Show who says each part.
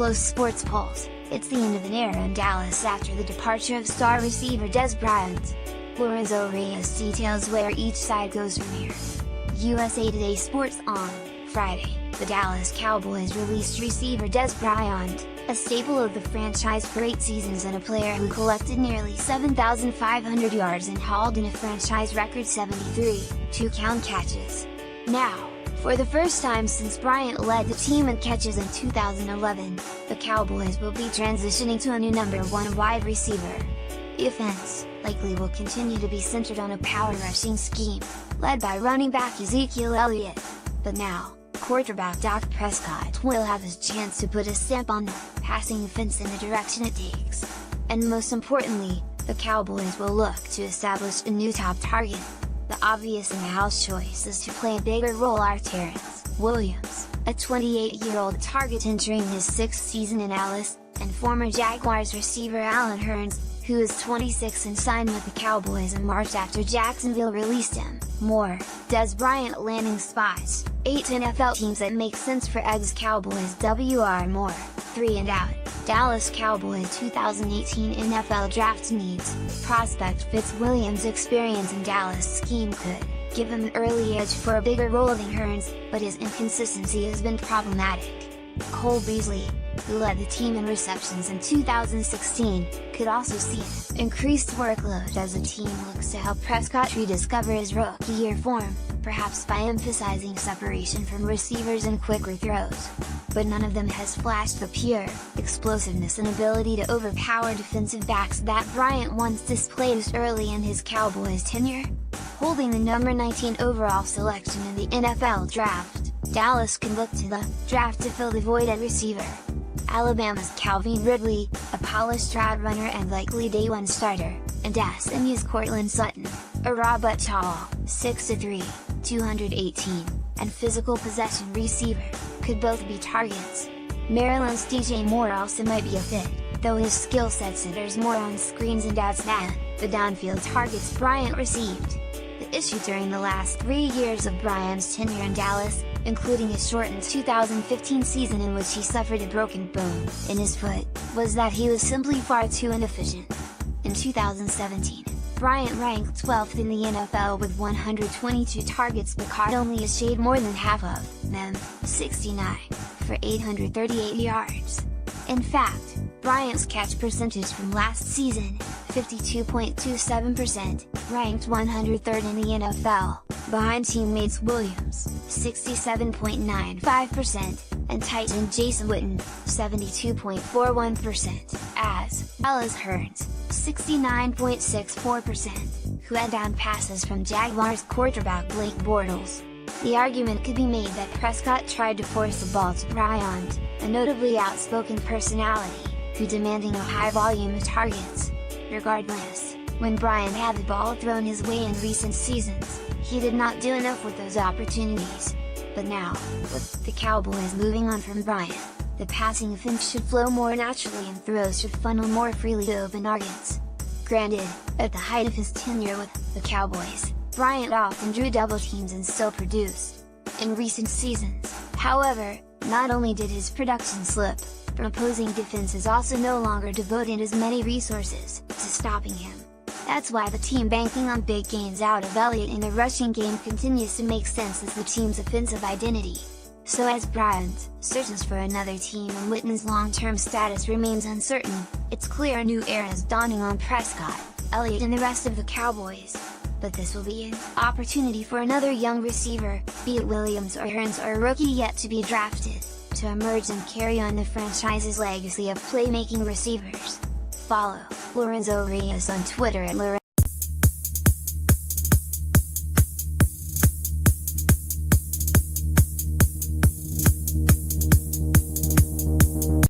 Speaker 1: Buffalo Sports Pulse, it's the end of an era in Dallas after the departure of star receiver Dez Bryants. Lorenzo Reyes details where each side goes from here. USA Today Sports on Friday, the Dallas Cowboys released receiver Dez Bryant, a staple of the franchise for 8 seasons and a player who collected nearly 7,500 yards and hauled in a franchise record 73 two-count catches. Now, for the first time since Bryant led the team in catches in 2011, the Cowboys will be transitioning to a new number 1 wide receiver. The offense likely will continue to be centered on a power rushing scheme, led by running back Ezekiel Elliott. But now, quarterback Dak Prescott will have his chance to put a stamp on the passing offense in the direction it takes. And most importantly, the Cowboys will look to establish a new top target. The obvious in-house choice is to play a bigger role are Terrence Williams, a 28-year-old target entering his 6th season in Dallas, and former Jaguars receiver Allen Hurns, who is 26 and signed with the Cowboys in March after Jacksonville released him. More, Dez Bryant landing spots, 8 NFL teams that make sense for ex-Cowboys WR more, 3 and out. Dallas Cowboys 2018 NFL Draft needs. Prospect fits Williams' experience in Dallas scheme could give him an early edge for a bigger role than Hurns, but his inconsistency has been problematic. Cole Beasley, who led the team in receptions in 2016, could also see an increased workload as the team looks to help Prescott rediscover his rookie-year form, perhaps by emphasizing separation from receivers and quicker throws. But none of them has flashed the pure explosiveness and ability to overpower defensive backs that Bryant once displayed early in his Cowboys tenure. Holding the number 19 overall selection in the NFL Draft, Dallas can look to the draft to fill the void at receiver. Alabama's Calvin Ridley, a polished route runner and likely day 1 starter, and SMU's Cortland Sutton, a raw but tall, 6'3", 218, and physical possession receiver, could both be targets. Maryland's DJ Moore also might be a fit, though his skill set centers more on screens and outs than the downfield targets Bryant received. The issue during the last 3 years of Bryant's tenure in Dallas, including his shortened 2015 season in which he suffered a broken bone in his foot, was that he was simply far too inefficient. In 2017, Bryant ranked 12th in the NFL with 122 targets but caught only a shade more than half of them, 69, for 838 yards. In fact, Bryant's catch percentage from last season, 52.27%, ranked 103rd in the NFL, behind teammates Williams, 67.95%, and tight end Jason Witten, 72.41%, as well as Hurns, 69.64%, who had down passes from Jaguars quarterback Blake Bortles. The argument could be made that Prescott tried to force the ball to Bryant, a notably outspoken personality, who demanding a high volume of targets. Regardless, when Bryant had the ball thrown his way in recent seasons, he did not do enough with those opportunities. But now, with the Cowboys moving on from Bryant, the passing offense should flow more naturally and throws should funnel more freely to open targets. Granted, at the height of his tenure with the Cowboys, Bryant often drew double teams and still produced. In recent seasons, however, not only did his production slip, but opposing defenses also no longer devoted as many resources to stopping him. That's why the team banking on big gains out of Elliott in the rushing game continues to make sense as the team's offensive identity. So as Bryant searches for another team and Witten's long-term status remains uncertain, it's clear a new era is dawning on Prescott, Elliott and the rest of the Cowboys. But this will be an opportunity for another young receiver, be it Williams or Hurns or a rookie yet to be drafted, to emerge and carry on the franchise's legacy of playmaking receivers. Follow Lorenzo Reyes on Twitter at